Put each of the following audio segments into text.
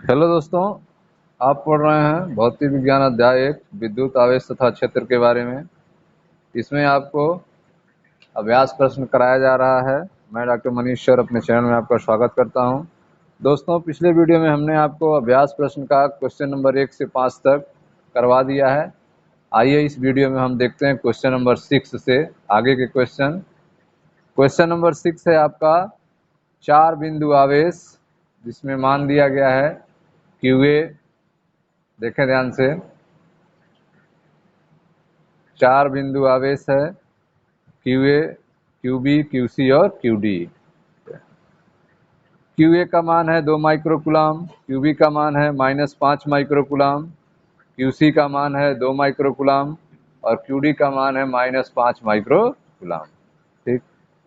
Hello दोस्तों, आप पढ़ रहे हैं भौतिक विज्ञान अध्याय 1 विद्युत आवेश तथा क्षेत्र के बारे में। इसमें आपको अभ्यास प्रश्न कराया जा रहा है। मैं डॉक्टर मनीष सर अपने चैनल में आपका स्वागत करता हूं। दोस्तों, पिछले वीडियो में हमने आपको अभ्यास प्रश्न का क्वेश्चन नंबर 1 से 5 तक करवा दिया है। आइए इस वीडियो में हम देखते हैं क्वेश्चन नंबर 6 से आगे के क्वेश्चन। क्वेश्चन नंबर 6 है आपका 4 बिंदु आवेश, जिसमें मान दिया गया है QA। देखें ध्यान से, 4 बिंदु आवेश है QA, QB, QC और QD। QA का मान है 2 माइक्रोकूलम, QB का मान है -5 माइक्रोकूलम, QC का मान है 2 माइक्रोकूलम और QD का मान है -5 माइक्रोकूलम। ठीक।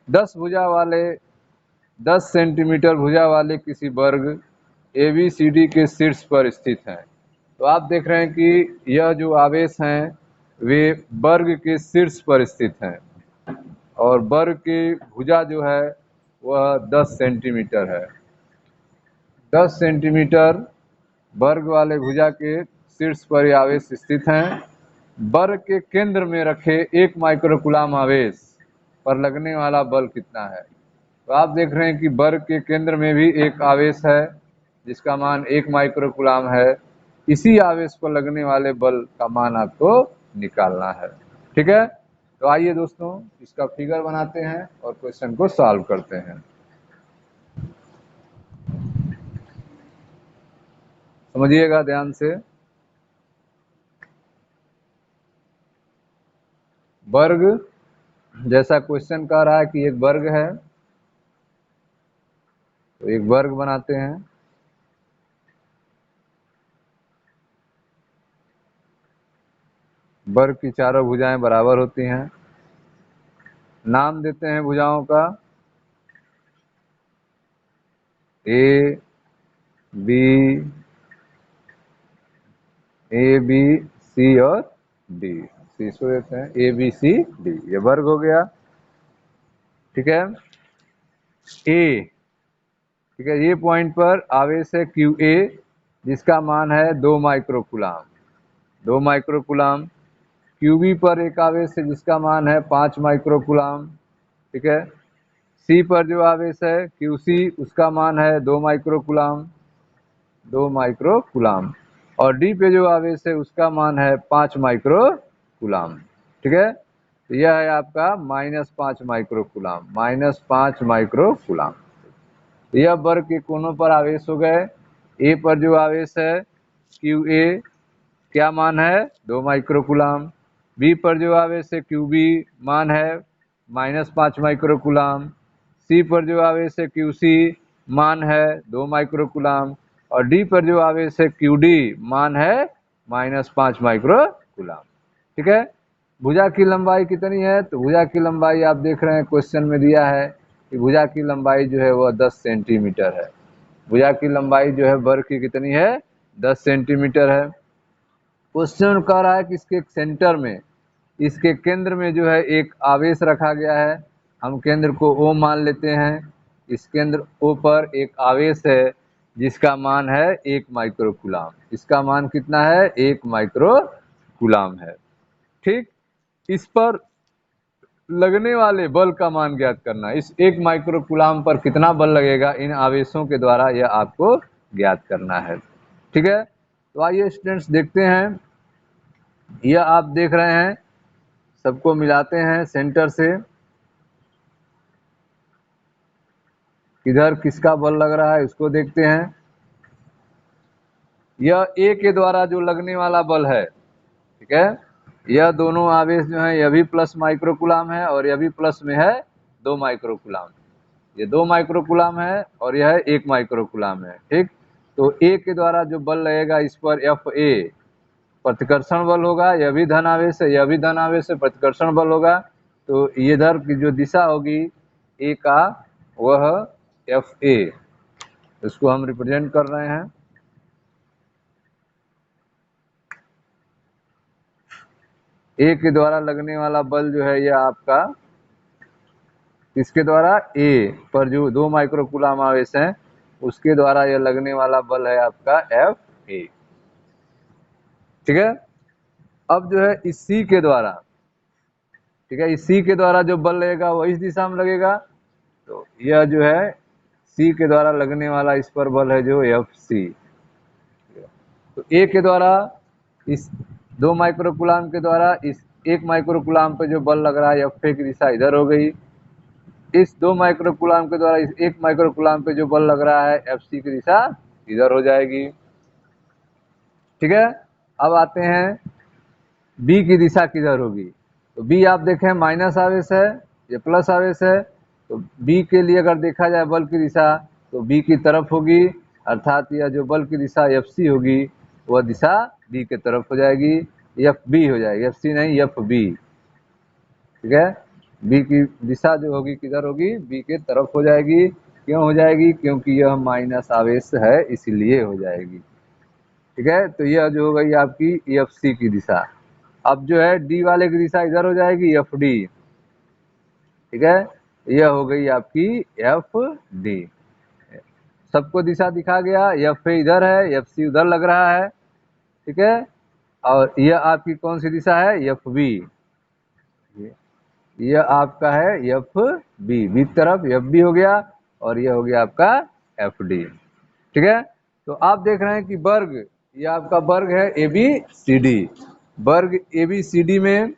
10 सेंटीमीटर भुजा वाले किसी वर्ग ABCD के शीर्ष पर स्थित हैं। तो आप देख रहे हैं कि यह जो आवेश हैं वे वर्ग के शीर्ष पर स्थित हैं और वर्ग की भुजा जो है वह 10 सेंटीमीटर है। 10 सेंटीमीटर वर्ग वाले भुजा के शीर्ष पर यह आवेश स्थित हैं। वर्ग के केंद्र में रखे 1 माइक्रोकूलम आवेश पर लगने वाला बल कितना है? तो आप देख रहे हैं कि वर्ग के केंद्र में भी एक आवेश है जिसका मान 1 माइक्रोकूलम है। इसी आवेश पर लगने वाले बल का मान आपको निकालना है। ठीक है, तो आइए दोस्तों इसका फिगर बनाते हैं और क्वेश्चन को सॉल्व करते हैं। समझिएगा ध्यान से। वर्ग, जैसा क्वेश्चन कह रहा है कि एक वर्ग है, तो एक वर्ग बनाते हैं। वर्ग की चारों भुजाएं बराबर होती हैं। नाम देते हैं भुजाओं का ए बी सी और डी। सी इसको देते हैं ABCD, ये वर्ग हो गया। ठीक है, ए, ठीक है, ये पॉइंट पर आवेश है QA जिसका मान है 2 माइक्रोकूलम। 2 माइक्रोकूलम। QB पर एक आवेश है जिसका मान है 5 माइक्रोकूलम। ठीक है। C पर जो आवेश है QC, उसका मान है 2 माइक्रोकूलम। 2 माइक्रोकूलम। और D पे जो आवेश है उसका मान है 5 माइक्रोकूलम। ठीक है, तो यह है आपका -5 माइक्रोकूलम। -5 माइक्रोकूलम। तो यह वर्ग के कोनों पर आवेश हो गए। ए पर जो आवेश है QA, क्या मान है 2 माइक्रोकूलम। बी पर जो आवेश है QB, मान है -5 माइक्रोकूलम। सी पर जो आवेश है QC, मान है 2 माइक्रोकूलम। और डी पर जो आवेश है QD, मान है -5 माइक्रोकूलम। ठीक है। भुजा की लंबाई कितनी है? तो भुजा की लंबाई आप देख रहे हैं क्वेश्चन में दिया है कि भुजा की लंबाई जो है वह 10 सेंटीमीटर है। भुजा की लंबाई जो है वर्ग की कितनी है? 10 सेंटीमीटर है। क्वेश्चन कह रहा है कि इसके सेंटर में, इसके केंद्र में जो है एक आवेश रखा गया है। हम केंद्र को O मान लेते हैं। इस केंद्र O पर एक आवेश है जिसका मान है 1 माइक्रोकूलम। इसका मान कितना है? 1 माइक्रोकूलम है। ठीक। इस पर लगने वाले बल का मान ज्ञात करना। इस 1 माइक्रोकूलम पर कितना बल लगेगा इन आवेशों के द्वारा, यह आपको ज्ञात करना है। ठीक है, तो आइए स्टूडेंट्स देखते हैं। यह आप देख रहे हैं, सबको मिलाते हैं सेंटर से। किधर किसका बल लग रहा है उसको देखते हैं। यह A के द्वारा जो लगने वाला बल है, ठीक है, यह दोनों आवेश जो है यह भी प्लस माइक्रोकूलम है और यह भी प्लस में है 2 माइक्रोकूलम। ये 2 माइक्रोकूलम है और यह 1 माइक्रोकूलम है। ठीक, तो A के द्वारा जो बल लगेगा इस पर FA प्रतिकर्षण बल होगा। यह भी धन आवेश है, यह भी धन आवेश है, प्रतिकर्षण बल होगा। तो इधर की जो दिशा होगी A का, वह FA, इसको हम रिप्रेजेंट कर रहे हैं। A के द्वारा लगने वाला बल जो है यह आपका, इसके द्वारा A पर जो 2 माइक्रोकूलम आवेश है उसके द्वारा यह लगने वाला बल है आपका एफ ए। ठीक है, अब जो है इस सी के द्वारा, ठीक है, इस सी के द्वारा जो बल लगेगा वो इस दिशा में लगेगा, तो यह जो है सी के द्वारा लगने वाला इस पर बल है जो एफ सी। तो ए के द्वारा इस 2 माइक्रोकुलाम के द्वारा इस 1 माइक्रोकुलाम पे जो बल लग रहा है एफ ए की दिशा इधर हो गई, इस 2 माइक्रोकुलाम के द्वारा इस 1 माइक्रोकुलाम पे जो बल लग रहा है एफ सी की दिशा इधर हो जाएगी। ठीक है, अब आते हैं बी की दिशा किधर होगी, तो बी आप देखें माइनस आवेश है, ये प्लस आवेश है, तो बी के लिए अगर देखा जाए बल की दिशा तो बी की तरफ होगी, अर्थात यह जो बल की दिशा एफ सी होगी वह दिशा बी के तरफ हो जाएगी, एफ बी हो जाएगी, एफ सी नहीं एफ बी। ठीक है, बी की दिशा जो होगी किधर होगी, बी के तरफ हो जाएगी। क्यों हो जाएगी, क्योंकि यह माइनस आवेश है इसलिए हो जाएगी। ठीक है, तो यह जो हो गई आपकी एफ सी की दिशा। अब जो है डी वाले की दिशा इधर हो जाएगी एफ डी। ठीक है, यह हो गई आपकी एफ डी। सबको दिशा दिखा गया, एफ ए इधर है, एफ सी उधर लग रहा है। ठीक है, और यह आपकी कौन सी दिशा है, एफ बी। यह आपका है एफ बी, बी तरफ एफ बी हो गया, और यह हो गया आपका एफ डी। ठीक है, तो आप देख रहे हैं कि वर्ग, यह आपका वर्ग है ए बी सी डी। वर्ग ए बी सी डी में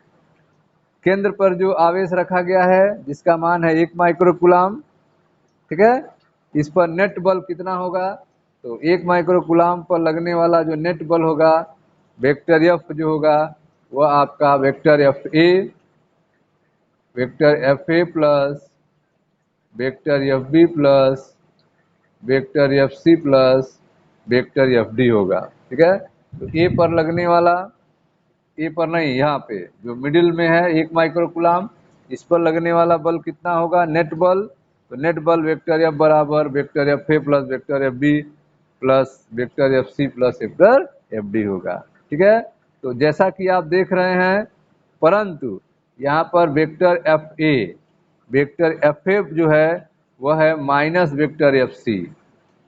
केंद्र पर जो आवेश रखा गया है जिसका मान है 1 माइक्रोकुलाम। ठीक है, इस पर नेट बल कितना होगा, तो 1 माइक्रोकुलाम पर लगने वाला जो नेट बल होगा वेक्टर एफ जो होगा वह आपका vector F A plus vector F B plus vector F C plus vector F D होगा। ठीक है, तो ए पर लगने वाला, ए पर नहीं, यहाँ पे जो मिडिल में है 1 माइक्रोकुलाम, इस पर लगने वाला बल कितना होगा, नेट बल। तो नेट बल वेक्टर एफ बराबर vector F A plus vector F B plus vector F C plus vector F D होगा। ठीक है, तो जैसा कि आप देख रहे हैं, परंतु यहाँ पर वेक्टर एफ ए जो है वह है minus vector F C.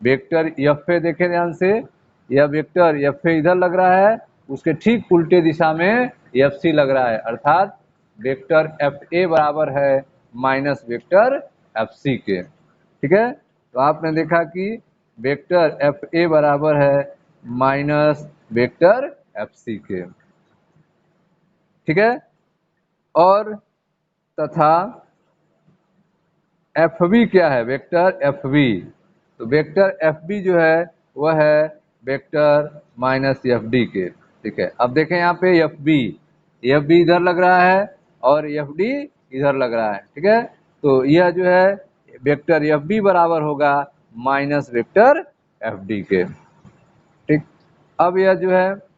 Vector F A देखें ध्यान से, यह वेक्टर एफ ए इधर लग रहा है, उसके ठीक उल्टे दिशा में एफ सी लग रहा है, अर्थात वेक्टर एफ ए बराबर है माइनस वेक्टर एफ सी के। ठीक है, तो आपने देखा कि वेक्टर एफ ए बराबर है माइनस वेक्टर एफ सी के। ठीक है, और तथा एफ बी क्या है, वेक्टर एफ बी, तो वेक्टर एफ बी जो है वह है वेक्टर माइनस एफ डी के। ठीक है, अब देखें यहाँ पे एफ बी इधर लग रहा है और एफ डी इधर लग रहा है। ठीक है, तो यह जो है वेक्टर एफ बी बराबर होगा माइनस वेक्टर एफ डी के। ठीक, अब यह जो है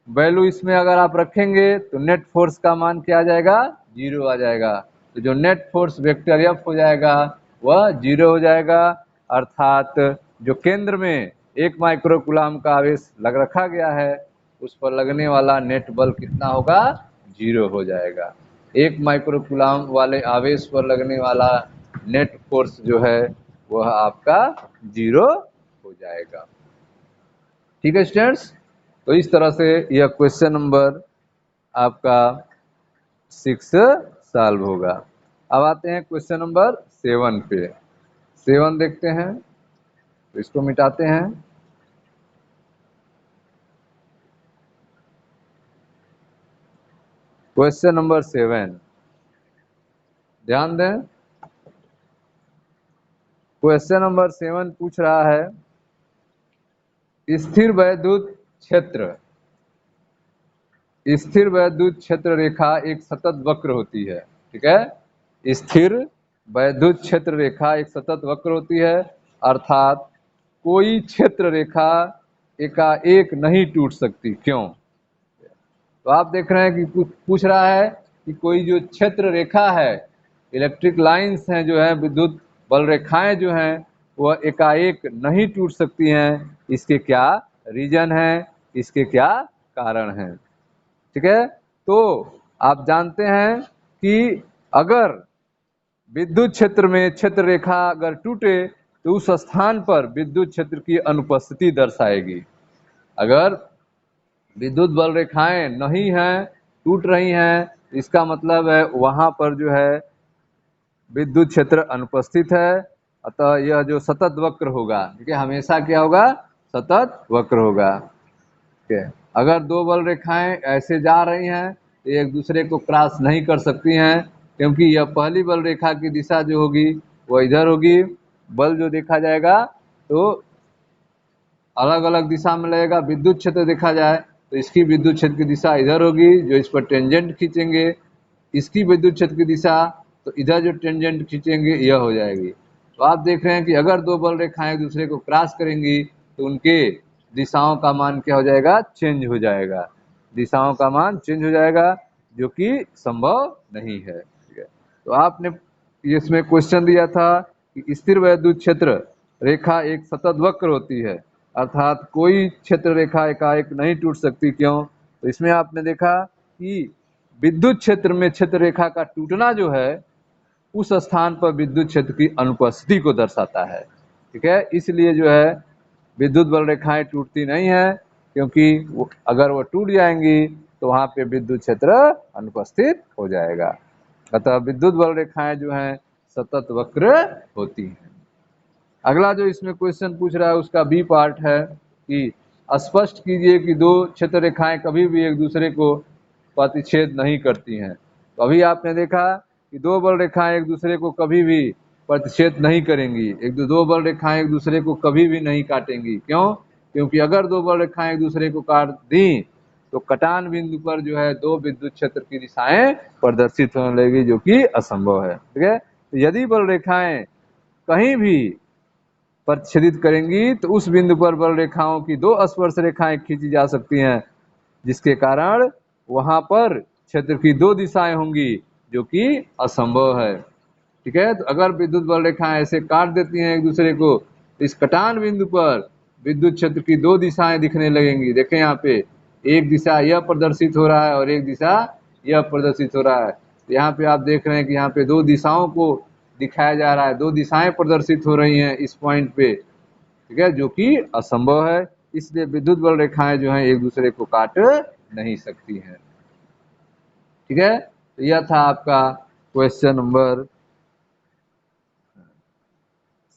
वैल्यू इसमें अगर आप रखेंगे तो नेट फोर्स का मान क्या आ जाएगा, 0 आ जाएगा। तो जो नेट फोर्स वेक्टर एफ हो जाएगा वह 0 हो जाएगा, अर्थात जो केंद्र में 1 माइक्रोकुलाम का आवेश लग रखा गया है उस पर लगने वाला नेट बल कितना होगा, 0 हो जाएगा। 1 माइक्रोकुलाम वाले आवेश पर लगने वाला नेट फोर्स जो है वह आपका 0 हो जाएगा। ठीक है स्टूडेंट्स, तो इस तरह से यह क्वेश्चन नंबर आपका 6 सॉल्व होगा। अब आते हैं क्वेश्चन नंबर 7 पे। 7 देखते हैं, तो इसको मिटाते हैं। क्वेश्चन नंबर 7, ध्यान दें। क्वेश्चन नंबर 7 पूछ रहा है स्थिर वैद्युत क्षेत्र रेखा एक सतत वक्र होती है। ठीक है, स्थिर वैद्युत क्षेत्र रेखा एक सतत वक्र होती है, अर्थात कोई क्षेत्र रेखा एकाएक नहीं टूट सकती। क्यों, तो आप देख रहे हैं कि पूछ रहा है कि कोई जो क्षेत्र रेखा है, इलेक्ट्रिक लाइंस हैं जो है, विद्युत बल रेखाएं जो हैं वह एकाएक नहीं टूट सकती हैं। इसके क्या रीजन हैं, इसके क्या कारण हैं। ठीक है, तो आप जानते हैं कि अगर विद्युत क्षेत्र में क्षेत्र रेखा अगर टूटे तो उस स्थान पर विद्युत क्षेत्र की अनुपस्थिति दर्शाएगी। अगर विद्युत बल रेखाएं नहीं हैं, टूट रही हैं, इसका मतलब है वहां पर जो है विद्युत क्षेत्र अनुपस्थित है। अतः यह जो सतत वक्र होगा, ठीक है, हमेशा क्या होगा, सतत वक्र होगा। ठीक है, अगर दो बल रेखाएं ऐसे जा रही हैं तो एक दूसरे को क्रॉस नहीं कर सकती हैं, क्योंकि यह पहली बल रेखा की दिशा जो होगी वह इधर होगी। बल जो देखा जाएगा तो अलग अलग दिशा में लगेगा। विद्युत क्षेत्र देखा जाए तो इसकी विद्युत क्षेत्र की दिशा इधर होगी, जो इस पर टेंजेंट खींचेंगे। इसकी विद्युत क्षेत्र की दिशा तो इधर जो टेंजेंट खींचेंगे यह हो जाएगी। तो आप देख रहे हैं कि अगर दो बल रेखाएं एक दूसरे को क्रॉस करेंगी तो उनके दिशाओं का मान क्या हो जाएगा, चेंज हो जाएगा। दिशाओं का मान चेंज हो जाएगा, जो कि संभव नहीं है। ठीक है, तो आपने इसमें क्वेश्चन दिया था कि स्थिर विद्युत क्षेत्र रेखा एक सतत वक्र होती है, अर्थात कोई क्षेत्र रेखा एकाएक नहीं टूट सकती। क्यों? तो इसमें आपने देखा कि विद्युत क्षेत्र में क्षेत्र रेखा का टूटना जो है उस स्थान पर विद्युत क्षेत्र की अनुपस्थिति को दर्शाता है। ठीक है, इसलिए जो है विद्युत बल रेखाएं टूटती नहीं है, क्योंकि अगर वो टूट जाएंगी तो वहां पे विद्युत क्षेत्र अनुपस्थित हो जाएगा। अतः विद्युत बल रेखाएं जो हैं सतत वक्र होती हैं। अगला जो इसमें क्वेश्चन पूछ रहा है उसका बी पार्ट है कि स्पष्ट कीजिए कि दो क्षेत्र रेखाएं कभी भी एक दूसरे को प्रतिच्छेद नहीं करती हैं। तो अभी आपने देखा कि दो बल रेखाएं एक दूसरे को कभी भी प्रतिच्छेद नहीं करेंगी। दो बल रेखाएं एक दूसरे को कभी भी नहीं काटेंगी। क्यों? क्योंकि अगर दो बल रेखाएं एक दूसरे को काट दी तो कटान बिंदु पर जो है दो विद्युत क्षेत्र की दिशाएं प्रदर्शित होने लगेगी, जो कि असंभव है। ठीक है, तो यदि बल रेखाएं कहीं भी प्रतिच्छेदित करेंगी तो उस बिंदु पर बल रेखाओं की दो स्पर्श रेखाएं खींची जा सकती हैं, जिसके कारण वहां पर क्षेत्र की दो दिशाएं होंगी, जो कि असंभव है। ठीक है, तो अगर विद्युत बल रेखाएं ऐसे काट देती हैं एक दूसरे को तो इस कटान बिंदु पर विद्युत क्षेत्र की दो दिशाएं दिखने लगेंगी। देखें यहाँ पे एक दिशा यह प्रदर्शित हो रहा है और एक दिशा यह प्रदर्शित हो रहा है। तो यहाँ पे आप देख रहे हैं कि यहाँ पे दो दिशाओं को दिखाया जा रहा है, दो दिशाएं प्रदर्शित हो रही हैं इस पॉइंट पे। ठीक है, जो कि असंभव है। इसलिए विद्युत बल रेखाएं जो हैं एक दूसरे को काट नहीं सकती हैं। ठीक है, तो यह था आपका क्वेश्चन नंबर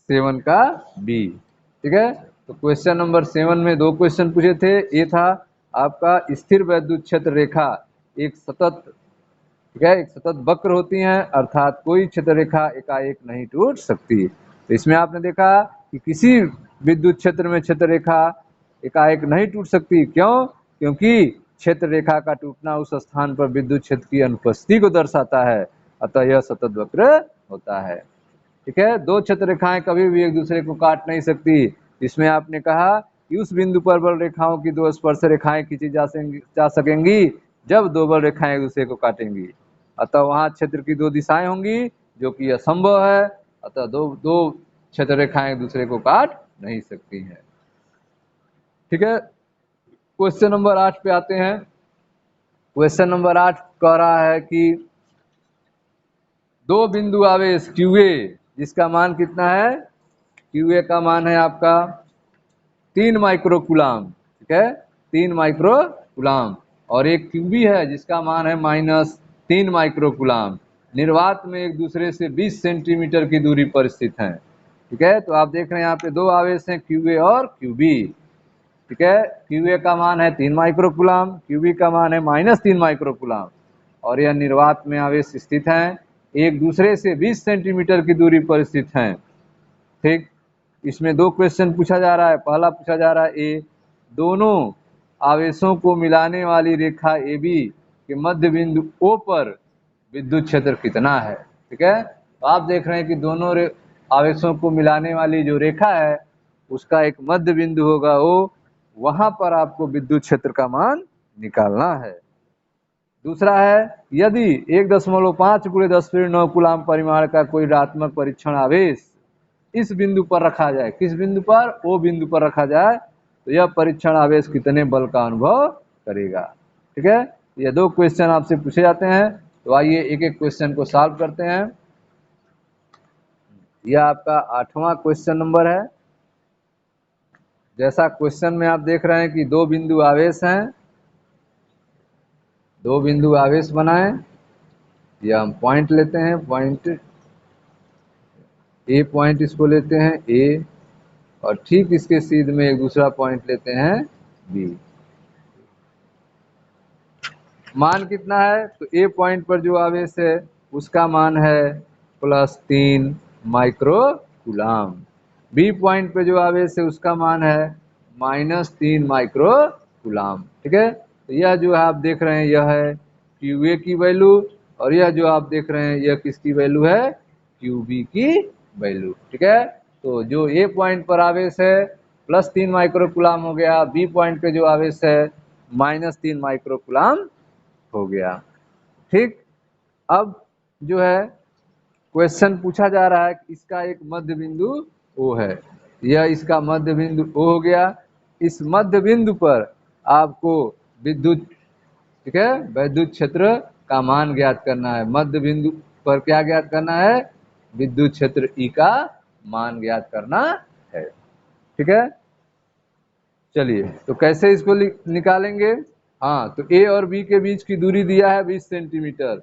7 का बी। ठीक है, तो क्वेश्चन नंबर 7 में दो क्वेश्चन पूछे थे। ये था आपका स्थिर विद्युत क्षेत्र रेखा एक सतत, ठीक है, एक सतत वक्र होती हैं, अर्थात कोई क्षेत्र रेखा एकाएक नहीं टूट सकती। तो इसमें आपने देखा कि किसी विद्युत क्षेत्र में क्षेत्र रेखा एकाएक नहीं टूट सकती। क्यों? क्योंकि क्षेत्र रेखा का टूटना उस स्थान पर विद्युत क्षेत्र की अनुपस्थिति को दर्शाता है, अतः यह सतत वक्र होता है। ठीक है, दो क्षेत्र रेखाएं कभी भी एक दूसरे को काट नहीं सकती। इसमें आपने कहा कि उस बिंदु पर बल रेखाओं की दो स्पर्श रेखाएं खींची जा सकेंगी जब दो बल रेखाएं एक दूसरे को काटेंगी। अतः वहां क्षेत्र की दो दिशाएं होंगी, जो कि असंभव है। अतः दो दो क्षेत्र रेखाएं एक दूसरे को काट नहीं सकती हैं। ठीक है, क्वेश्चन नंबर 8 पे आते हैं। क्वेश्चन नंबर 8 कह रहा है कि दो बिंदु आवेश QA जिसका मान कितना है, QA का मान है आपका 3 माइक्रोकूलाम। ठीक है, 3 माइक्रोकूलाम, और एक QB है जिसका मान है -3 माइक्रोकूलाम, निर्वात में एक दूसरे से 20 सेंटीमीटर की दूरी पर स्थित हैं। ठीक है, तो आप देख रहे हैं यहाँ पे दो आवेश हैं QA और QB। ठीक है, QA का मान है 3 माइक्रोकूलाम, QB का मान है -3 माइक्रोकूलाम, और यह निर्वात में आवेश स्थित हैं, एक दूसरे से 20 सेंटीमीटर की दूरी पर स्थित हैं। ठीक, इसमें दो क्वेश्चन पूछा जा रहा है। पहला पूछा जा रहा है ए, दोनों आवेशों को मिलाने वाली रेखा AB के मध्य बिंदु O पर विद्युत क्षेत्र कितना है। ठीक है, तो आप देख रहे हैं कि दोनों आवेशों को मिलाने वाली जो रेखा है उसका एक मध्य बिंदु होगा O, वहां पर आपको विद्युत क्षेत्र का मान निकालना है। दूसरा है, यदि 1.5 × 10⁹ कूलाम परिमाण का कोई ऋणात्मक परीक्षण आवेश इस बिंदु पर रखा जाए, किस बिंदु पर, O बिंदु पर रखा जाए, तो यह परीक्षण आवेश कितने बल का अनुभव करेगा। ठीक है, ये दो क्वेश्चन आपसे पूछे जाते हैं। तो आइए एक एक क्वेश्चन को सॉल्व करते हैं। यह आपका 8वां क्वेश्चन नंबर है। जैसा क्वेश्चन में आप देख रहे हैं कि दो बिंदु आवेश हैं, दो बिंदु आवेश बनाएं, या हम पॉइंट लेते हैं, पॉइंट ए पॉइंट इसको लेते हैं ए, और ठीक इसके सीध में एक दूसरा पॉइंट लेते हैं बी। मान कितना है, तो ए पॉइंट पर जो आवेश है उसका मान है +3 माइक्रो कूलाम, बी पॉइंट पे जो आवेश है उसका मान है -3 माइक्रो कूलाम। ठीक है, तो यह जो आप देख रहे हैं यह है QA की वैल्यू, और यह जो आप देख रहे हैं यह किसकी वैल्यू है, QB की वैल्यू। ठीक है, तो जो ए पॉइंट पर आवेश है +3 माइक्रो कूलाम हो गया, बी पॉइंट पे जो आवेश है -3 माइक्रो कूलाम हो गया। ठीक, अब जो है क्वेश्चन पूछा जा रहा है कि इसका एक मध्य बिंदु O है, यह इसका मध्य बिंदु O हो गया। इस मध्य बिंदु पर आपको विद्युत, ठीक है, वैद्युत क्षेत्र का मान ज्ञात करना है। मध्य बिंदु पर क्या ज्ञात करना है, विद्युत क्षेत्र E का मान ज्ञात करना है। ठीक है, चलिए तो कैसे इसको निकालेंगे। हाँ, तो ए और बी के बीच की दूरी दिया है 20 सेंटीमीटर,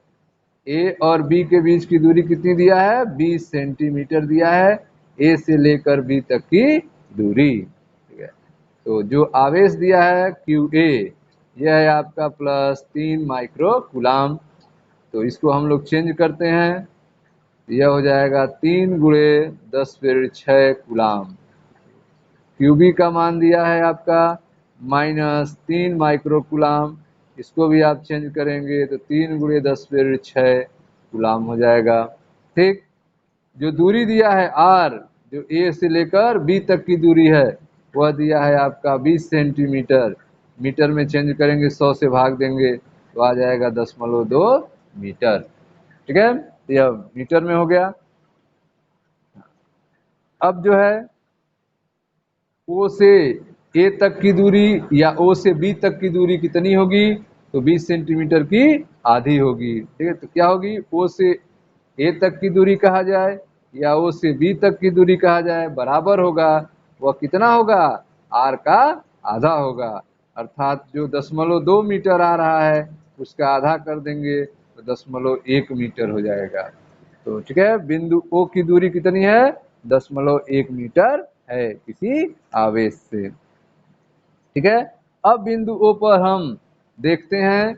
ए और बी के बीच की दूरी कितनी दिया है, 20 सेंटीमीटर दिया है, ए से लेकर बी तक की दूरी। ठीक है, तो जो आवेश दिया है QA, यह है आपका +3 माइक्रो कूलाम। तो इसको हम लोग चेंज करते हैं, यह हो जाएगा 3 × 10⁶ कूलाम। QB का मान दिया है आपका -3 माइक्रो कूलाम, इसको भी आप चेंज करेंगे तो 3 × 10⁶ कूलाम हो जाएगा। ठीक, जो दूरी दिया है R, जो A से लेकर B तक की दूरी है वह दिया है आपका 20 सेंटीमीटर, मीटर में चेंज करेंगे 100 से भाग देंगे तो आ जाएगा 0.2 मीटर। ठीक है, यह मीटर में हो गया। अब जो है O से A तक की दूरी या O से B तक की दूरी कितनी होगी, तो 20 सेंटीमीटर की आधी होगी। ठीक है, तो क्या होगी, O से A तक की दूरी कहा जाए या O से B तक की दूरी कहा जाए, बराबर होगा, वह कितना होगा, R का आधा होगा, अर्थात जो 0.2 मीटर आ रहा है उसका आधा कर देंगे तो 0.1 मीटर हो जाएगा। तो ठीक है, बिंदु O की दूरी कितनी है, 0.1 मीटर है किसी आवेश से। ठीक है, अब बिंदु O पर हम देखते हैं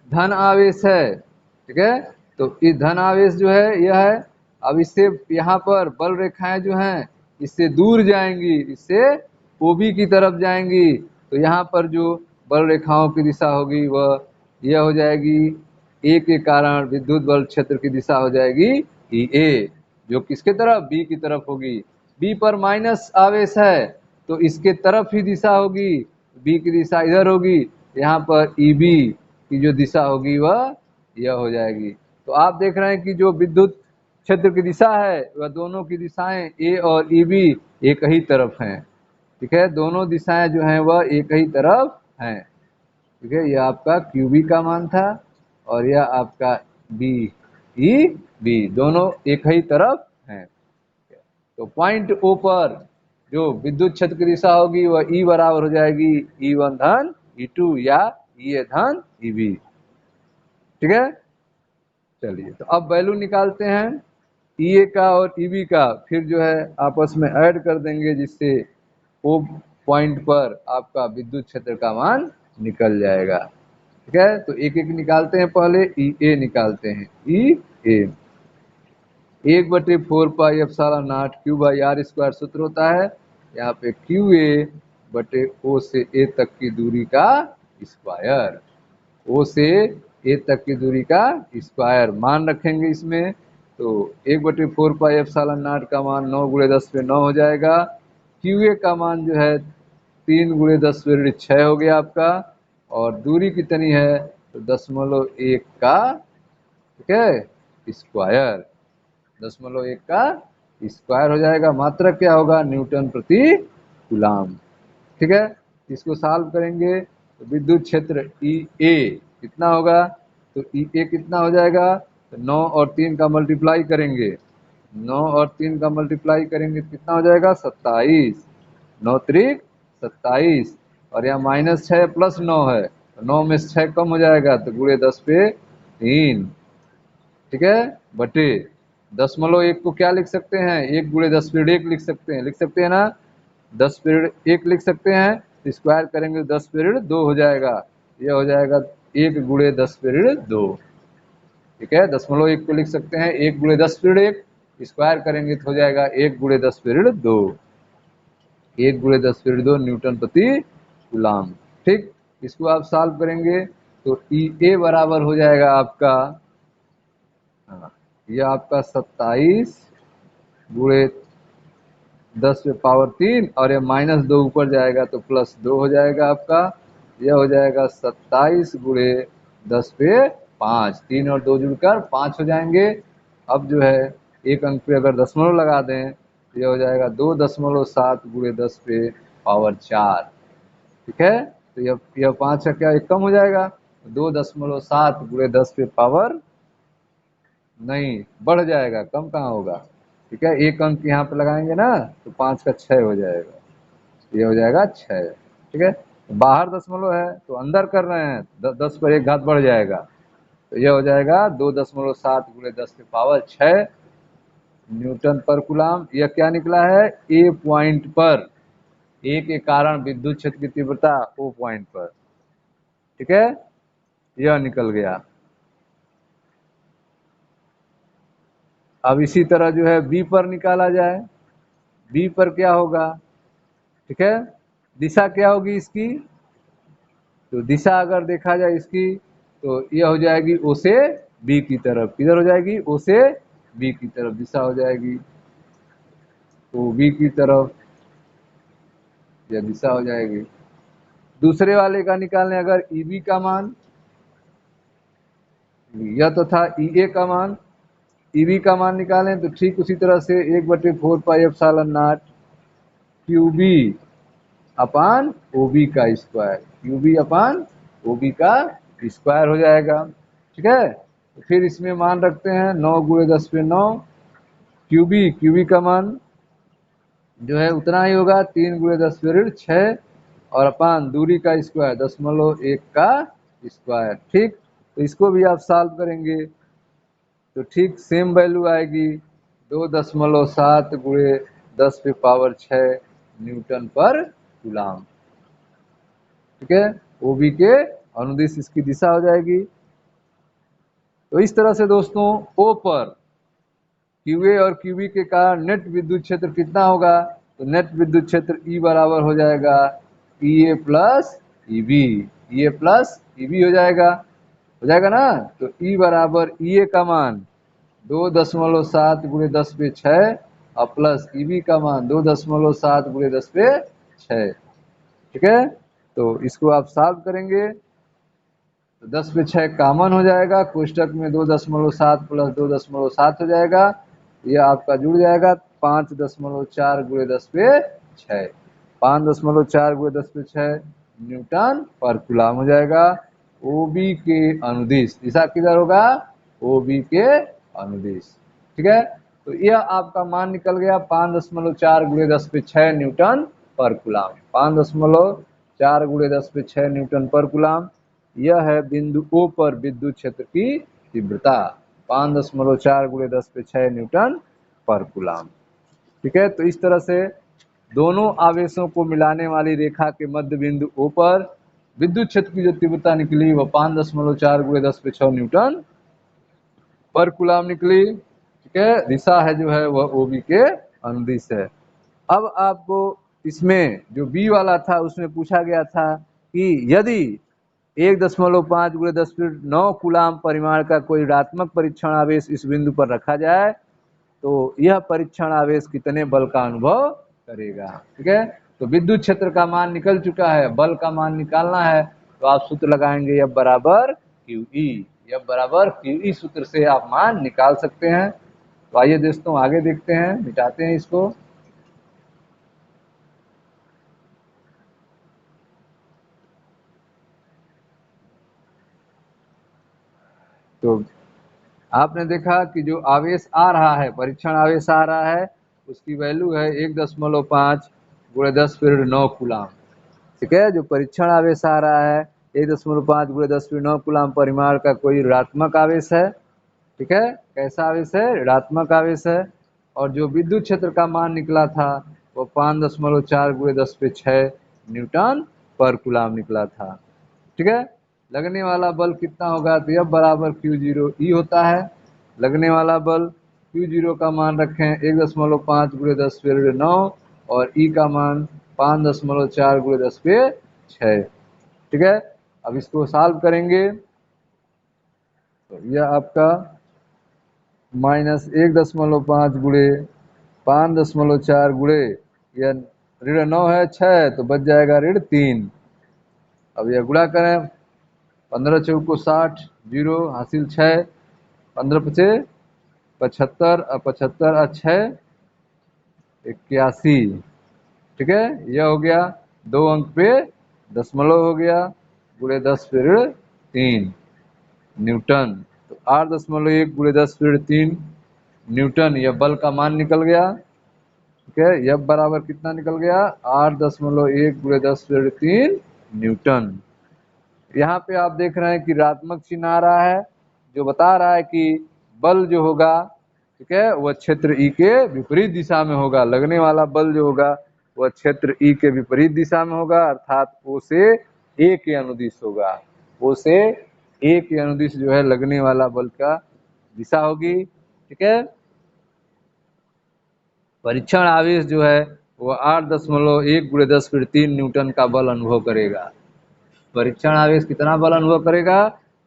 धन आवेश है। ठीक है, तो इस धन आवेश जो है यह है, अब इससे यहाँ पर बल रेखाएं जो हैं इससे दूर जाएंगी, इससे OB की तरफ जाएंगी, तो यहाँ पर जो बल रेखाओं की दिशा होगी वह यह हो जाएगी, A के कारण विद्युत बल क्षेत्र की दिशा हो जाएगी EA, जो किसके तरफ, B की तरफ होगी। B पर माइनस आवेश है तो इसके तरफ ही दिशा होगी, B की दिशा इधर होगी, यहाँ पर EB की जो दिशा होगी वह यह हो जाएगी। तो आप देख रहे हैं कि जो विद्युत क्षेत्र की दिशा है वह दोनों की दिशाएं A और EB एक ही तरफ हैं। ठीक है, दोनों दिशाएं जो हैं वह एक ही तरफ हैं। ठीक है, यह आपका QB का मान था और यह आपका BEB दोनों एक ही तरफ हैं। तो पॉइंट O पर जो विद्युत क्षेत्र की दिशा होगी वह E बराबर हो जाएगी E1 धन E2 या EA धन EB। ठीक है, चलिए तो अब वैल्यू निकालते हैं EA का और EB का, फिर जो है आपस में ऐड कर देंगे जिससे O पॉइंट पर आपका विद्युत क्षेत्र का मान निकल जाएगा। ठीक है, तो एक एक निकालते हैं, पहले EA निकालते हैं। EA 1/4πε0 Q/r² सूत्र होता है, यहाँ पे QA/O से A तक की दूरी का स्क्वायर, O से A तक की दूरी का स्क्वायर मान रखेंगे इसमें, तो 1/4πε0 का मान 9 × 10⁹ हो जाएगा। QA का मान जो है 3 × 10⁶ हो गया आपका, और दूरी कितनी है तो 0.1 का, ठीक है, स्क्वायर, 0.1 का स्क्वायर हो जाएगा। मात्रक क्या होगा, न्यूटन प्रति कूलाम। ठीक है, इसको सॉल्व करेंगे तो विद्युत क्षेत्र EA कितना होगा, तो EA कितना हो जाएगा, तो 9 और 3 का मल्टीप्लाई करेंगे 9 और 3 का मल्टीप्लाई करेंगे तो कितना हो जाएगा 27, 9 त्रिक 27, और यहाँ -6 प्लस 9 है, तो 9 में से 6 कम हो जाएगा तो गुणे 10 पे 3, ठीक है, बटे 1.1 को क्या लिख सकते हैं, 1 गुणे 10 पीरियड 1 लिख सकते हैं ना, 10 पीरियड 1 लिख सकते हैं, स्क्वायर करेंगे तो 10 पीरियड 2 हो जाएगा, ये हो जाएगा 1 गुणे 10 पीरियड 2, ठीक है, 1.1 को लिख सकते हैं 1 गुणे 10 पीरियड 1, स्क्वायर करेंगे तो हो जाएगा 1 गुणे 10 पीरियड 2, 1 गुणे 10 पीरियड 2 न्यूटन प्रति कूलाम। ठीक, इसको आप सॉल्व करेंगे तो ई ए बराबर हो जाएगा आपका, हाँ, ये आपका 27 गुणे 10 पे पावर 3, और ये -2 ऊपर जाएगा तो +2 हो जाएगा आपका, यह हो जाएगा 27 गुणे 10 पे 5, 3 और 2 जुड़कर 5 हो जाएंगे। अब जो है एक अंक पे अगर दशमलव लगा दें तो यह हो जाएगा 2.7 गुणे 10 पे पावर 4, ठीक है, तो यह 5 का क्या एक कम हो जाएगा, 2.7 गुणे 10 पे पावर, नहीं बढ़ जाएगा, कम कहाँ होगा, ठीक है, एक अंक यहाँ पे लगाएंगे ना तो 5 का 6 हो जाएगा, ये हो जाएगा 6, ठीक है, बाहर दशमलव है तो अंदर कर रहे हैं, 10 पर एक घात बढ़ जाएगा, तो यह हो जाएगा 2.7 गुणे 10 की पावर 6 न्यूटन पर कूलाम। यह क्या निकला है, ए पॉइंट पर, ए के कारण विद्युत क्षेत्र की तीव्रता ओ पॉइंट पर, ठीक है, यह निकल गया। अब इसी तरह जो है बी पर निकाला जाए, बी पर क्या होगा, ठीक है, दिशा क्या होगी इसकी, तो दिशा अगर देखा जाए इसकी तो यह हो जाएगी ओ से बी की तरफ, किधर हो जाएगी, ओ से बी की तरफ दिशा हो जाएगी, तो बी की तरफ यह दिशा हो जाएगी। दूसरे वाले का निकालने अगर ई बी का मान, यह तो था ई ए का मान, ई बी का मान निकालें तो ठीक उसी तरह से 1/4πε0 क्यू बी अपान ओ बी का स्क्वायर, क्यू बी अपान ओ बी का स्क्वायर हो जाएगा, ठीक है, तो फिर इसमें मान रखते हैं 9 गुणे 10 पे 9, क्यूबी का मान जो है उतना ही होगा 3 गुणे 10 पीरियड 6, और अपान दूरी का स्क्वायर 0.1 का स्क्वायर, ठीक, तो इसको भी आप सॉल्व करेंगे तो ठीक सेम वैल्यू आएगी 2.7 गुणे 10 पे पावर 6 न्यूटन पर कूलाम, ठीक है, ओ बी के अनुदिश इसकी दिशा हो जाएगी। तो इस तरह से दोस्तों ओ पर क्यू ए और क्यू बी के कारण नेट विद्युत क्षेत्र कितना होगा, तो नेट विद्युत क्षेत्र ई बराबर हो जाएगा ई ए प्लस ई बी, ई ए प्लस ई बी हो जाएगा ना, तो ई बराबर ई ए का मान 2.7 गुणे 10 पे 6 और प्लस ई बी का मान 2.7 गुणे 10 पे 6, ठीक है, तो इसको आप सॉल्व करेंगे तो 10 पे 6 कॉमन हो जाएगा, कोष्टक में 2.7 प्लस 2.7 हो जाएगा, यह आपका जुड़ जाएगा 5.4 गुणे 10 पे 6, 5.4 गुणे 10 पे 6 न्यूटन पर कूलाम हो जाएगा। ओ बी के अनुदिश दिशा किधर होगा, ओ बी के अनुदिश, ठीक है, तो यह आपका मान निकल गया 5.4 गुणे 10 पे 6 न्यूटन पर कूलाम, 5.4 गुणे 10 पे 6 न्यूटन पर कूलाम। यह है बिंदु ओ पर विद्युत क्षेत्र की तीव्रता 5.4 गुणे 10 पे 6 न्यूटन पर कूलाम, ठीक है, तो इस तरह से दोनों आवेशों को मिलाने वाली रेखा के मध्य बिंदु ओ पर विद्युत क्षेत्र की जो तीव्रता निकली वह 5.4 गुणे 10 पे 6 न्यूटन पर कूलाम निकली, ठीक है, दिशा है जो है वह ओ बी के अनुदिश है। अब आपको इसमें जो बी वाला था उसमें पूछा गया था कि यदि 1.5 गुणे 10 फीट 9 कूलाम परिमाण का कोई ऋणात्मक परीक्षण आवेश इस बिंदु पर रखा जाए तो यह परीक्षण आवेश कितने बल का अनुभव करेगा, ठीक है, तो विद्युत क्षेत्र का मान निकल चुका है, बल का मान निकालना है तो आप सूत्र लगाएंगे F बराबर क्यू ई, F बराबर क्यू ई सूत्र से आप मान निकाल सकते हैं। तो आइए दोस्तों आगे देखते हैं, मिटाते हैं इसको। तो आपने देखा कि जो आवेश आ रहा है, परीक्षण आवेश आ रहा है, उसकी वैल्यू है 1.5 गुणे 10⁻9 कूलाम। ठीक है, जो परीक्षण आवेश आ रहा है 1.5 गुणे 10⁻9 कूलाम परिमाण का कोई ऋणात्मक आवेश है। ठीक है, कैसा आवेश है? ऋणात्मक आवेश है। और जो विद्युत क्षेत्र का मान निकला था वो 5.4 गुणे 10⁶ न्यूटन पर कूलाम निकला था। ठीक है, लगने वाला बल कितना होगा? तो F बराबर Q0 E होता है। लगने वाला बल Q0 का मान रखें 1.5 गुणे 10⁻9 और E का मान 5.4 गुणे 10⁶। ठीक है, अब इसको सॉल्व करेंगे तो यह आपका -1.5 गुणे 5.4 गुणे यह ऋण 9 है 6 तो बच जाएगा ऋण 3। अब यह गुणा करें, 15 चौको 60, 0 हासिल 6, 15 पचे 75 और 75 और 6 81। ठीक है, यह हो गया 2 अंक पे दशमलव हो गया, गुणे 10⁻3 न्यूटन। तो 8.1 गुणे 10⁻3 न्यूटन यह बल का मान निकल गया। ठीक है, F बराबर कितना निकल गया? 8.1 गुणे 10⁻3 न्यूटन। यहाँ पे आप देख रहे हैं कि ऋणात्मक चिन्ह आ रहा है, जो बता रहा है कि बल जो होगा, ठीक है, वह क्षेत्र E के विपरीत दिशा में होगा। लगने वाला बल जो होगा वह क्षेत्र E के विपरीत दिशा में होगा, अर्थात O से A के अनुदिश होगा। O से A के अनुदिश जो है लगने वाला बल का दिशा होगी। ठीक है, परीक्षण आवेश जो है वो 8.1 गुणे 10⁻3 न्यूटन का बल अनुभव करेगा। परीक्षण आवेश कितना बल अनुभव करेगा?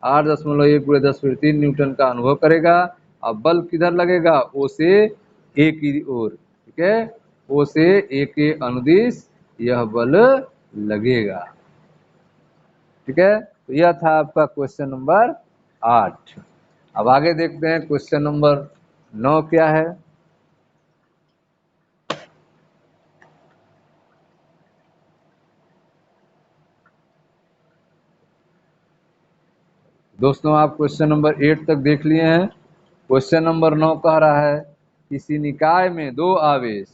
8.1 गुणे 10⁻3 न्यूटन का अनुभव करेगा। अब बल किधर लगेगा? O से A की ओर। ठीक है, O से A के अनुदिश यह बल लगेगा। ठीक है, तो यह था आपका क्वेश्चन नंबर 8। अब आगे देखते हैं क्वेश्चन नंबर 9 क्या है। दोस्तों आप क्वेश्चन नंबर 8 तक देख लिए हैं। क्वेश्चन नंबर 9 कह रहा है किसी निकाय में दो आवेश,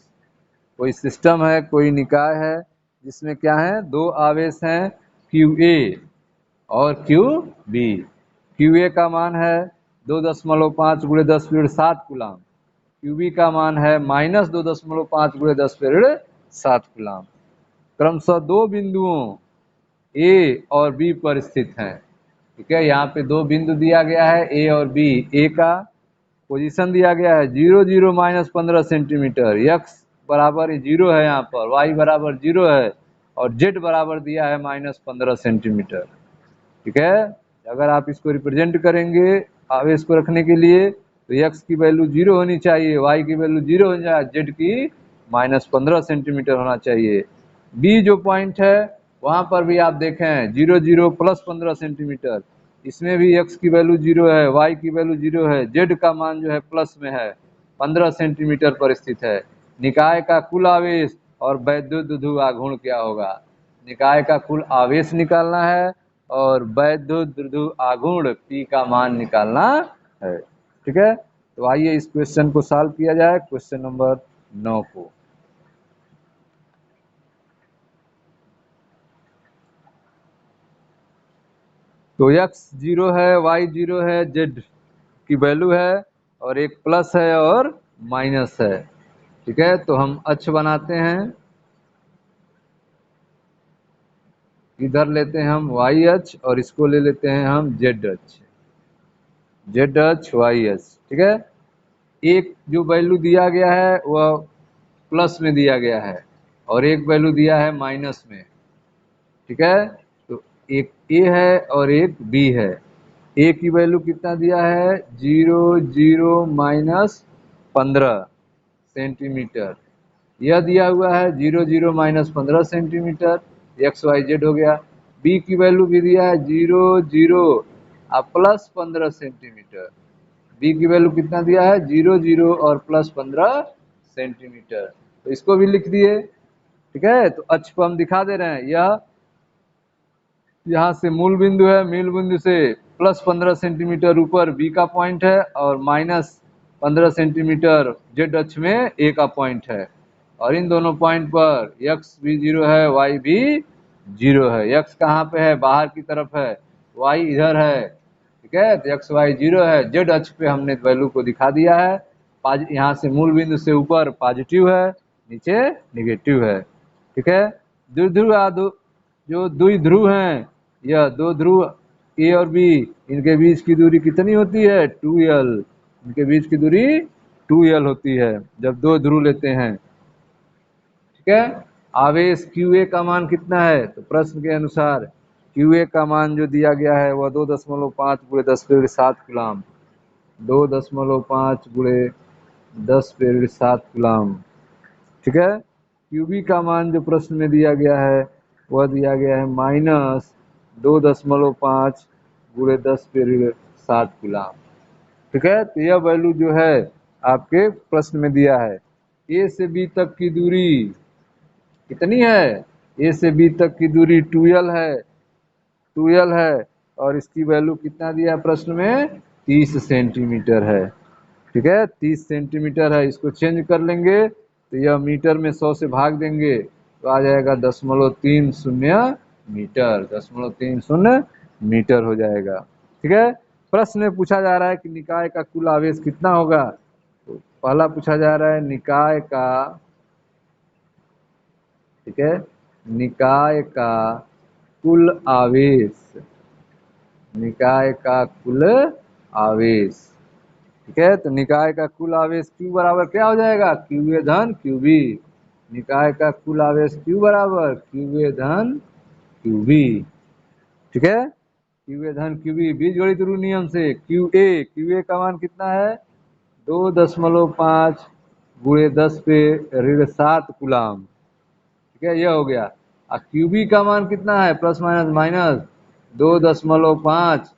कोई सिस्टम है, कोई निकाय है जिसमें क्या है? दो आवेश हैं QA और QB। QA का मान है 2.5 गुणे 10⁻7 कूलाम। QB का मान है -2.5 गुणे 10⁻7 कूलाम। क्रमशः दो बिंदुओं A और B पर स्थित हैं। ठीक है, यहाँ पे दो बिंदु दिया गया है A और B। A का पोजीशन दिया गया है 0 0 -15 सेंटीमीटर, x बराबर 0 है, यहाँ पर y बराबर 0 है और z बराबर दिया है -15 सेंटीमीटर। ठीक है, अगर आप इसको रिप्रेजेंट करेंगे आवेश को रखने के लिए तो x की वैल्यू 0 होनी चाहिए, y की वैल्यू 0 हो जाए, z की -15 सेंटीमीटर होना चाहिए। B जो पॉइंट है वहाँ पर भी आप देखें 0 0 + 15 सेंटीमीटर, इसमें भी x की वैल्यू 0 है, y की वैल्यू 0 है, z का मान जो है प्लस में है, 15 सेंटीमीटर पर स्थित है। निकाय का कुल आवेश और वैद्युत आघूर्ण क्या होगा? निकाय का कुल आवेश निकालना है और वैद्युत आघूर्ण P का मान निकालना है। ठीक है, तो आइए इस क्वेश्चन को सॉल्व किया जाए, क्वेश्चन नंबर 9 को। तो x 0 है, y 0 है, z की वैल्यू है और एक प्लस है और माइनस है। ठीक है, तो हम अक्ष बनाते हैं, इधर लेते हैं हम y अक्ष और इसको ले लेते हैं हम z अक्ष, z अक्ष y अक्ष। ठीक है, एक जो वैल्यू दिया गया है वह प्लस में दिया गया है और एक वैल्यू दिया है माइनस में। ठीक है, तो एक A है और एक B है। A की वैल्यू कितना दिया है? 0 0 -15 सेंटीमीटर, यह दिया हुआ है 0 0 -15 सेंटीमीटर, एक्स वाई जेड हो गया। B की वैल्यू भी दिया है 0 0 प्लस 15 सेंटीमीटर। B की वैल्यू कितना दिया है? 0 0 और प्लस 15 सेंटीमीटर। तो इसको भी लिख दिए। ठीक है, तो अक्ष को हम दिखा दे रहे हैं, यह यहाँ से मूल बिंदु है, मूल बिंदु से प्लस 15 सेंटीमीटर ऊपर बी का पॉइंट है और माइनस 15 सेंटीमीटर जेड अक्ष में ए का पॉइंट है। और इन दोनों पॉइंट पर एक्स भी 0 है, वाई भी 0 है। एक्स कहाँ पे है? बाहर की तरफ है, वाई इधर है। ठीक है, तो एक्स वाई 0 है। जेड अक्ष पे हमने वैल्यू को दिखा दिया है। यहाँ से मूल बिंदु से ऊपर पॉजिटिव है, नीचे निगेटिव है। ठीक है, द्विध्रुव जो द्विध्रुव हैं, यह दो ध्रुव ए और बी, इनके बीच की दूरी कितनी होती है? 2l। इनके बीच की दूरी 2l होती है जब दो ध्रुव लेते हैं। ठीक है, आवेश QA का मान कितना है? तो प्रश्न के अनुसार QA का मान जो दिया गया है वह 2.5 × 10⁻⁷ कूलाम। 2.5 × 10⁻⁷ कूलाम। ठीक है, QB का मान जो प्रश्न में दिया गया है वह दिया गया है -2.5 × 10⁻⁷ कूलाम। ठीक है, तो यह वैल्यू जो है आपके प्रश्न में दिया है। ए से बी तक की दूरी कितनी है? ए से बी तक की दूरी 2l है, 2l है। और इसकी वैल्यू कितना दिया है प्रश्न में? 30 सेंटीमीटर है। ठीक है, 30 सेंटीमीटर है। इसको चेंज कर लेंगे तो यह मीटर में 100 से भाग देंगे तो आ जाएगा 0.30 मीटर, 0.30 मीटर हो जाएगा। ठीक है, प्रश्न में पूछा जा रहा है कि निकाय का कुल आवेश कितना होगा। तो पहला पूछा जा रहा है निकाय का, ठीक है, निकाय का कुल आवेश, निकाय का कुल आवेश। ठीक है, तो निकाय का कुल आवेश Q बराबर क्या हो जाएगा? QA धन QB। निकाय का कुल आवेश Q बराबर QA धन QB। ठीक है, QA धन QB बीजगणित रूल नियम से QA का मान कितना है? 2.5 × 10⁻⁷ कूलाम। ठीक है, यह हो गया। और QB का मान कितना है? Plus minus minus 2.5।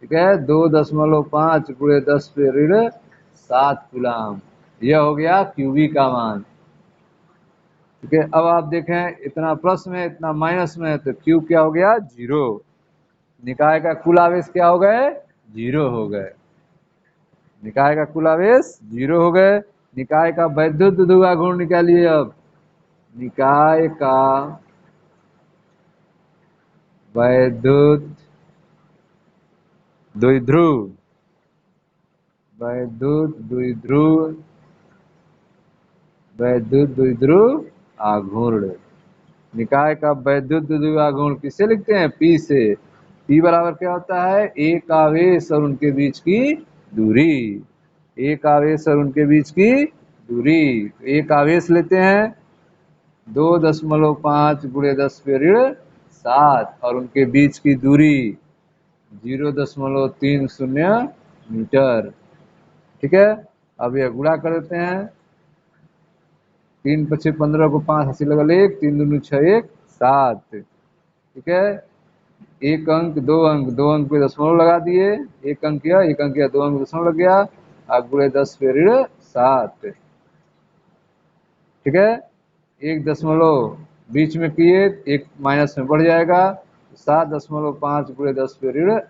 ठीक है, 2.5 × 10⁻⁷ कूलाम। यह हो गया QB का मान। ठीक है, अब आप देखें इतना प्लस में इतना माइनस में, तो Q क्या हो गया? 0। निकाय का कुल आवेश क्या हो गए? 0 हो गए। निकाय का कुल आवेश 0 हो गए। निकाय का वैद्युत ध्रुवा गुण निकालिए। अब निकाय का वैद्युत द्विध्रुव, वैद्युत द्विध्रुव, वैद्युत द्विध्रुव आघूर्ण। निकाय का वैद्युत द्विध्रुव आघूर्ण किससे लिखते हैं? P से। P बराबर क्या होता है? एक आवेश और उनके बीच की दूरी। एक आवेश और उनके बीच की दूरी। एक आवेश लेते हैं 2.5 × 10⁻⁷ और उनके बीच की दूरी 0.30 मीटर। ठीक है, अब यह गुणा कर देते हैं। 3×5 = 15 को 5 80 लगल 1, 3 दूनी 6 1 7। ठीक है, एक अंक दो अंक, दो अंक पे दशमलव लगा दिए। एक अंक किया, एक अंक किया, दो अंक दशमलव लग गया। अब गुणे 10⁻⁷। ठीक है, एक दशमलव बीच में किए, एक माइनस में बढ़ जाएगा। 7.5 × 10⁻⁸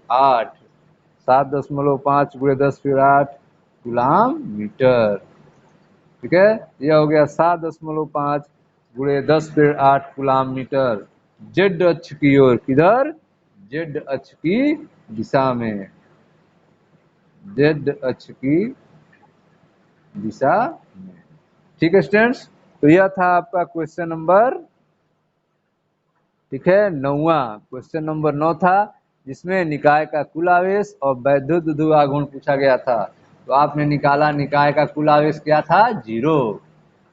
7.5 × 10⁻⁸ कूलाम मीटर। ठीक है, यह हो गया 7.5 × 10⁻⁸ कूलाम मीटर। जेड अक्ष की ओर, किधर? जेड अक्ष की दिशा में, जेड अक्ष की दिशा में। ठीक है स्टूडेंट्स, तो यह था आपका क्वेश्चन नंबर, ठीक है, 9वां। क्वेश्चन नंबर 9 था जिसमें निकाय का कुल आवेश और वैद्युत ध्रुव आघूर्ण पूछा गया था। तो आपने निकाला निकाय का कुल आवेश क्या था? 0।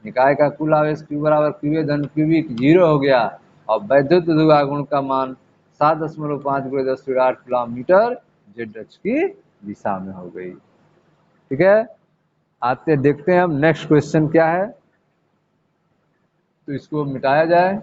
निकाय का कुल आवेश Q बराबर QA धन QB 0 हो गया। और वैद्युत ध्रुव आघूर्ण का मान 7.5 × 10⁸ कूलाम मीटर जेड अक्ष की दिशा में हो गई। ठीक है, आते देखते हैं हम नेक्स्ट क्वेश्चन क्या है। तो इसको मिटाया जाए।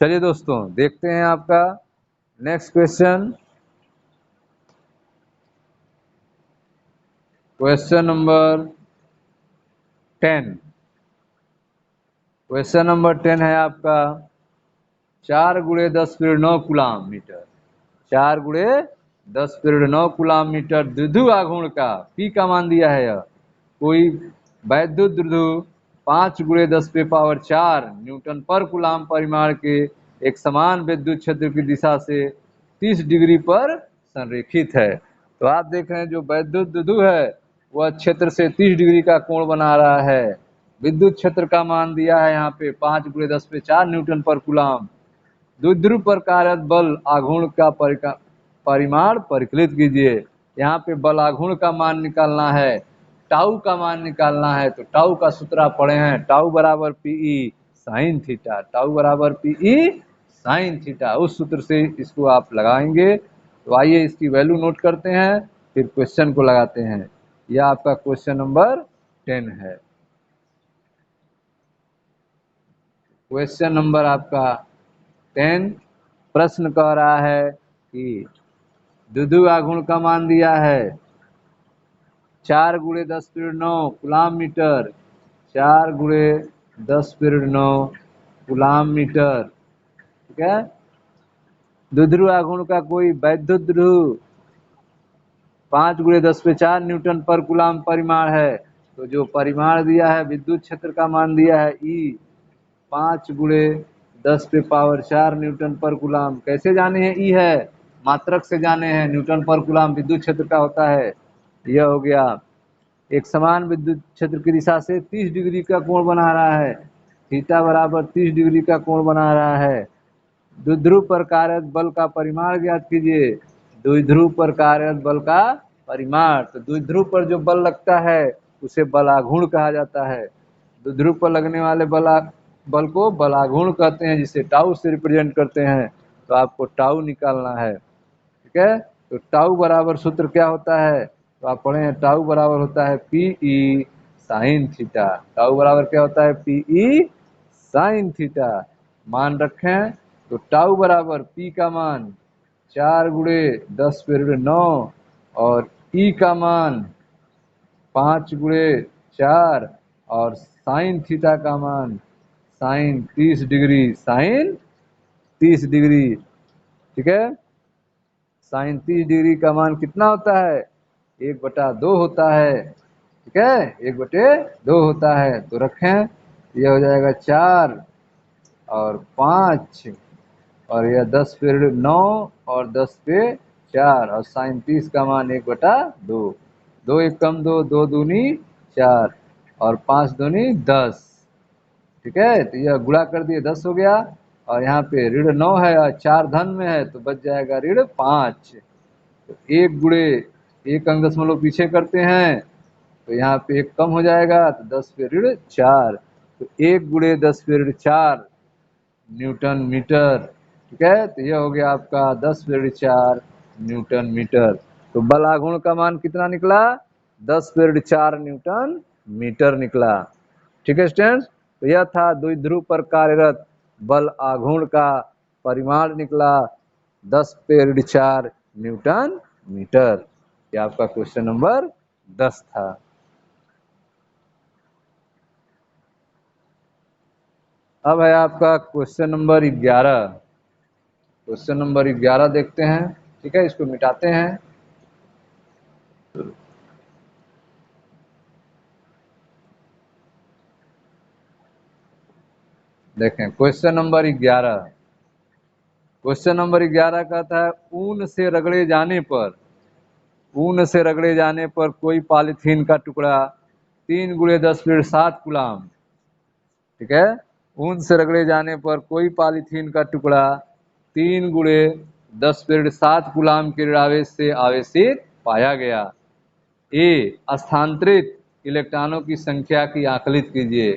चलिए दोस्तों देखते हैं आपका next question. Question number 10। Question number 10 है आपका 4 × 10⁻⁹ कूलाम मीटर। 4 × 10⁻⁹ कूलाम मीटर द्विध्रुव आघूर्ण का पी का मान दिया है। यह कोई वैद्युत द्विध्रुव 5 × 10⁴ न्यूटन पर कूलाम परिमाण के एक समान विद्युत क्षेत्र की दिशा से 30 डिग्री पर संरेखित है। तो आप देख रहे हैं जो वैद्युत द्विध्रुव है वह क्षेत्र से 30 डिग्री का कोण बना रहा है। विद्युत क्षेत्र का मान दिया है यहाँ पे 5 × 10⁴ न्यूटन पर कूलाम। द्विध्रुव पर कार्यरत बल आघूर्ण का परिमाण परिकलित कीजिए। यहाँ पे बल आघूर्ण का मान निकालना है, टाउ का मान निकालना है। तो टाउ का सूत्र आप पढ़े हैं, टाउ बराबर पीई साइन थीटा। टाउ बराबर पीई साइन थीटा, उस सूत्र से इसको आप लगाएंगे। तो आइए इसकी वैल्यू नोट करते हैं, फिर क्वेश्चन को लगाते हैं। यह आपका क्वेश्चन नंबर 10 है। क्वेश्चन नंबर आपका 10 प्रश्न कह रहा है कि द्विध्रुव आघूर्ण का मान दिया है 4 × 10⁻⁹ कूलाम मीटर। 4 × 10⁻⁹ कूलाम मीटर, ठीक है। द्विध्रुव आघूर्ण का कोई वैद्युत द्विध्रुव 5 × 10⁴ न्यूटन पर कूलाम परिमाण है। तो जो परिमाण दिया है, विद्युत क्षेत्र का मान दिया है ई 5 × 10⁴ न्यूटन पर कूलाम। कैसे जाने हैं? ई है, मात्रक से जाने हैं। न्यूटन पर कूलाम विद्युत क्षेत्र का होता है। यह हो गया। एक समान विद्युत क्षेत्र की दिशा से 30 डिग्री का कोण बना रहा है। थीटा बराबर 30 डिग्री का कोण बना रहा है। द्विध्रुव पर कार्यरत बल का परिमाण ज्ञात कीजिए। द्विध्रुव पर कार्यरत बल का परिमाण, तो द्विध्रुव पर जो बल लगता है उसे बलाघूर्ण कहा जाता है। द्विध्रुव पर लगने वाले बल को बलाघूर्ण कहते हैं, जिसे टाउ से रिप्रेजेंट करते हैं। तो आपको टाउ निकालना है, ठीक है। तो टाउ बराबर सूत्र क्या होता है? तो आप पढ़े हैं, टाउ बराबर होता है पीई साइन थीटा। टाउ बराबर क्या होता है? PE sine theta. मान रखें तो टाउ बराबर पी का मान 4 × 10⁻⁹ और ई का मान 5 × 4 और साइन थीटा का मान साइन 30 डिग्री, साइन 30 डिग्री, ठीक है। साइन 30 डिग्री का मान कितना होता है? 1/2 होता है, ठीक है। 1/2 होता है। तो रखें, यह हो जाएगा 4 और 5 और यह 10⁻⁹ और 10⁻⁴ और साइन 30 का मान 1/2। 2 1 कम 2, 2 दूनी 4 और 5 दूनी 10, ठीक है। तो यह गुणा कर दिए 10 हो गया और यहाँ पे ऋण 9 है और 4 धन में है तो बच जाएगा ऋण 5। तो 1 × 1 अंक दशमलव पीछे करते हैं तो यहाँ पे 1 कम हो जाएगा तो 10⁻⁴। तो 1 × 10⁻⁴ न्यूटन मीटर, ठीक है। तो यह हो गया आपका 10⁻⁴ न्यूटन मीटर। तो बल आघूर्ण का मान कितना निकला? 10⁻⁴ न्यूटन मीटर निकला, ठीक है स्टूडेंट्स। तो यह था द्विध्रुव पर कार्यरत बल आघूर्ण का परिमाण निकला 10⁻⁴ न्यूटन मीटर। यह आपका क्वेश्चन नंबर 10 था। अब है आपका क्वेश्चन नंबर 11। क्वेश्चन नंबर 11 देखते हैं, ठीक है। इसको मिटाते हैं। देखें क्वेश्चन नंबर 11। क्वेश्चन नंबर 11 कहता है ऊन से रगड़े जाने पर, ऊन से रगड़े जाने पर कोई पॉलीथीन का टुकड़ा 3 × 10⁻⁷ कूलाम, ठीक है। ऊन से रगड़े जाने पर कोई पॉलीथीन का टुकड़ा 3 × 10⁻⁷ कूलाम के ऋणावेश से आवेशित पाया गया। ए स्थानांतरित इलेक्ट्रॉनों की संख्या की आकलित कीजिए।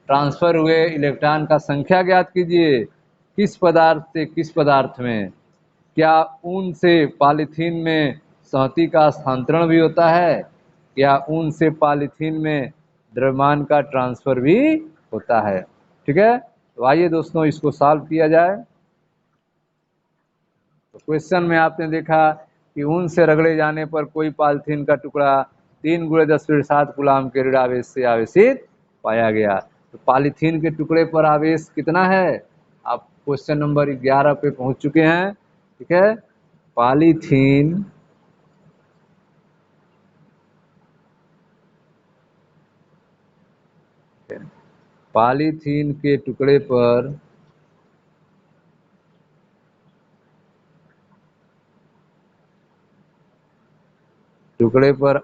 ट्रांसफर हुए इलेक्ट्रॉन का संख्या ज्ञात कीजिए। किस पदार्थ से किस पदार्थ में? क्या ऊन से पॉलीथीन में संहति का स्थानांतरण भी होता है? क्या ऊन से पॉलीथीन में द्रव्यमान का ट्रांसफर भी होता है? ठीक है। तो आइए दोस्तों इसको सॉल्व किया जाए। तो क्वेश्चन में आपने देखा कि ऊन से रगड़े जाने पर कोई पॉलीथीन का टुकड़ा 3 × 10⁻⁷ कूलाम के ऋण आवेश से आवेशित पाया गया। तो पॉलीथीन के टुकड़े पर आवेश कितना है? आप क्वेश्चन नंबर 11 पे पहुंच चुके हैं। ठीक है, पॉलीथीन के टुकड़े पर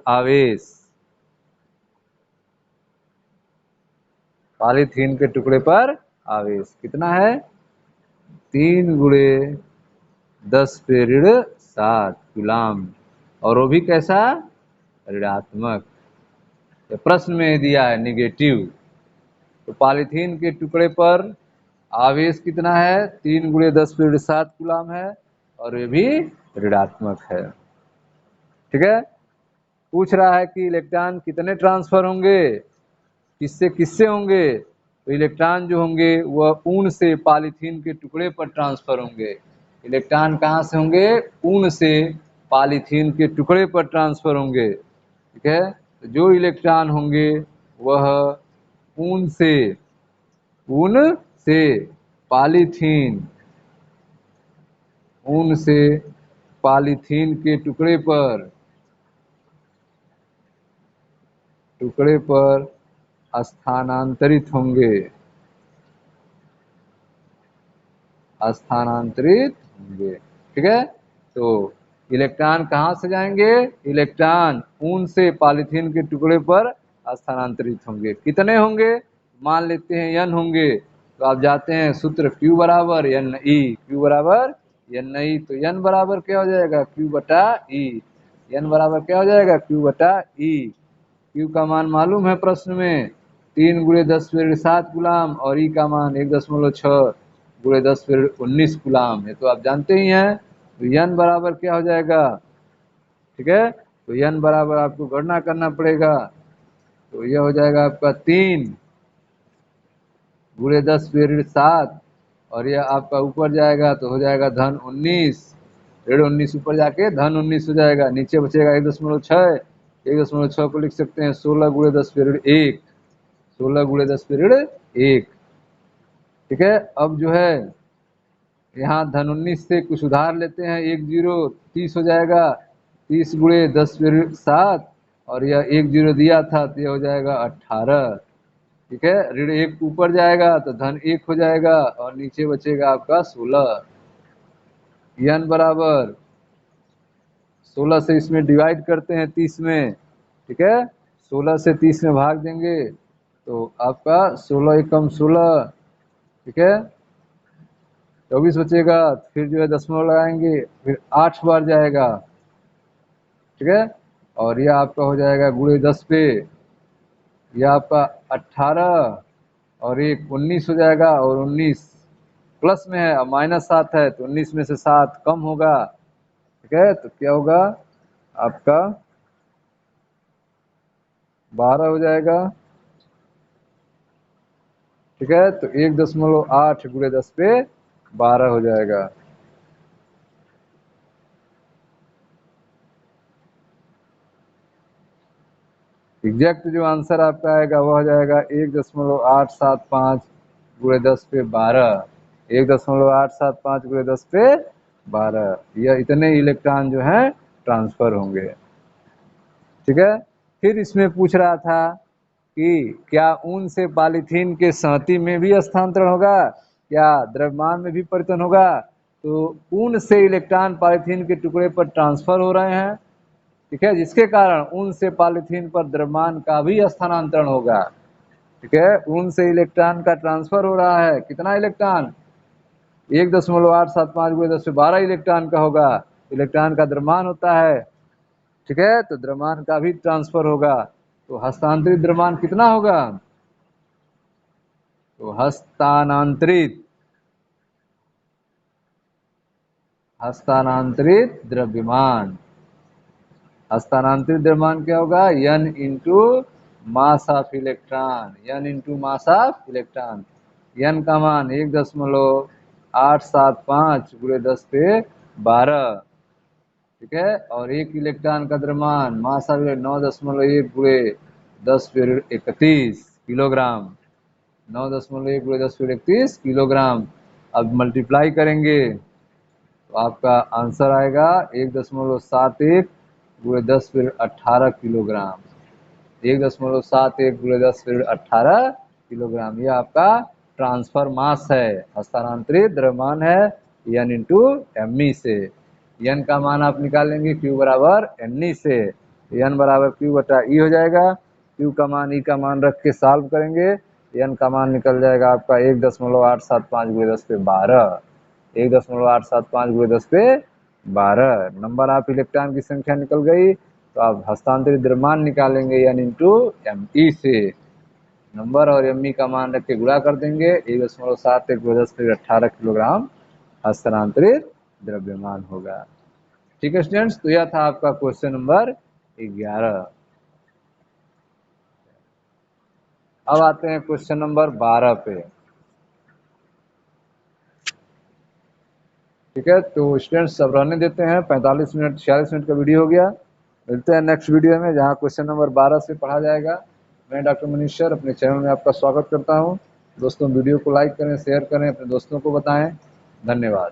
आवेश, पॉलीथीन के टुकड़े पर आवेश कितना है? 3 × 10⁻⁷ कूलाम, और वो भी कैसा? ऋणात्मक। तो प्रश्न में दिया है निगेटिव। तो पॉलीथीन के टुकड़े पर आवेश कितना है? 3 × 10⁻⁷ कूलाम है, और ये भी ऋणात्मक है। ठीक है, पूछ रहा है कि इलेक्ट्रॉन कितने ट्रांसफर होंगे, किससे किससे होंगे? तो इलेक्ट्रॉन जो होंगे वह ऊन से पॉलीथीन के टुकड़े पर ट्रांसफर होंगे। इलेक्ट्रॉन कहाँ से होंगे? ऊन से पॉलीथीन के टुकड़े पर ट्रांसफर होंगे। ठीक है, तो जो इलेक्ट्रॉन होंगे वह ऊन से पॉलीथीन के टुकड़े पर स्थानांतरित होंगे। ठीक है, तो इलेक्ट्रॉन कहाँ से जाएंगे? इलेक्ट्रॉन ऊन से पॉलीथीन के टुकड़े पर स्थानांतरित होंगे। कितने होंगे? मान लेते हैं n होंगे, तो आप जाते हैं सूत्र Q बराबर NE, Q बराबर NI, तो n बराबर क्या हो जाएगा? Q बटा E। n बराबर क्या हो जाएगा? Q बटा E। Q का मान मालूम है प्रश्न में, 3 × 10⁻⁷ कूलाम, और E का मान 1.6 × 10⁻19 कूलाम है, तो आप जानते ही हैं। तो n बराबर क्या हो जाएगा? ठीक है, तो n बराबर आपको गणना करना पड़ेगा। तो यह हो जाएगा आपका 3 × 10⁻⁷, और यह आपका ऊपर जाएगा तो हो जाएगा -19, -19 ऊपर जाके -19 हो जाएगा, नीचे बचेगा 1.6, 1.6 को लिख सकते हैं 16 × 10⁻1, 16 × 10⁻1। ठीक है, अब जो है यहाँ -19 से कुछ उधार लेते हैं, 1 0 30 हो जाएगा, 30 × 10⁻⁷, और यह 1 0 दिया था तो यह हो जाएगा 18। ठीक है, ऋण 1 ऊपर जाएगा तो धन 1 हो जाएगा, और नीचे बचेगा आपका 16। n बराबर 16 से इसमें डिवाइड करते हैं 30 में। ठीक है, 16 से 30 में भाग देंगे तो आपका 16 एकम 16, ठीक है, 24 बचेगा, फिर जो है दशमलव लगाएंगे, फिर 8 बार जाएगा। ठीक है, और यह आपका हो जाएगा गुणे 10 पे, यह आपका 18 और 1 19 हो जाएगा, और 19 प्लस में है और -7 है, तो 19 में से 7 कम होगा। ठीक है, तो क्या होगा आपका 12 हो जाएगा। ठीक है, तो 1.8 × 10 पे 12 हो जाएगा। एग्जैक्ट जो आंसर आपका आएगा वह हो जाएगा 1.875 × 10 पे 12, 1.875 × 10 पे 12, यह इतने इलेक्ट्रॉन जो हैं ट्रांसफर होंगे। ठीक है, फिर इसमें पूछ रहा था कि क्या ऊन से पॉलीथीन के सहती में भी स्थानांतरण होगा, क्या द्रव्यमान में भी परिवर्तन होगा? तो ऊन से इलेक्ट्रॉन पॉलीथीन के टुकड़े पर ट्रांसफर हो रहे हैं। ठीक है, जिसके कारण ऊन से पॉलीथीन पर द्रव्यमान का भी स्थानांतरण होगा। ठीक है, ऊन से इलेक्ट्रॉन का ट्रांसफर हो रहा है, कितना इलेक्ट्रॉन? 1.875 × 10 पे 12 इलेक्ट्रॉन का होगा। इलेक्ट्रॉन का द्रव्यमान होता है। ठीक है, तो द्रव्यमान का भी ट्रांसफर होगा, तो हस्तांतरित द्रव्यमान कितना होगा? तो हस्तांतरित द्रव्यमान, हस्तांतरित द्रव्यमान क्या होगा? n into mass of electron, n into mass of electron. n का मान 1.875 × 10 पे 12, ठीक है। और एक इलेक्ट्रॉन का द्रव्यमान मास ऑफ 9.1 गुणे 10⁻31 किलोग्राम, 9.1 गुणे 10⁻31 किलोग्राम। अब मल्टीप्लाई करेंगे तो आपका आंसर आएगा 1.71 गुणे 10⁻18 किलोग्राम, 1.71 गुणे 10⁻18 किलोग्राम। ये आपका ट्रांसफर मास है, हस्तांतरित द्रव्यमान है एन इंटू एम ई से। एन का मान आप निकालेंगे क्यू बराबर एन ई से, एन बराबर क्यू बटा ई हो जाएगा। क्यू का मान ई का मान रख के सॉल्व करेंगे, एन का मान निकल जाएगा आपका 1.875 गुणे 10⁻12, 1.875 गुणे 10⁻12 नंबर ऑफ इलेक्ट्रॉन की संख्या निकल गई। तो आप हस्तांतरित द्रव्यमान निकालेंगे एन इंटू एम ई से, नंबर और एम ई का मान रख के गुणा कर देंगे, 1.71 गुणे 10⁻18 किलोग्राम हस्तांतरित द्रव्यमान होगा। ठीक है स्टूडेंट्स, तो यह था आपका क्वेश्चन नंबर 11। अब आते हैं क्वेश्चन नंबर 12 पे। ठीक है, तो स्टूडेंट्स सब रहने देते हैं, 45 मिनट 46 मिनट का वीडियो हो गया। मिलते हैं नेक्स्ट वीडियो में जहां क्वेश्चन नंबर 12 से पढ़ा जाएगा। मैं डॉक्टर मनीष सर अपने चैनल में आपका स्वागत करता हूं। दोस्तों वीडियो को लाइक करें, शेयर करें, अपने दोस्तों को बताएं। धन्यवाद।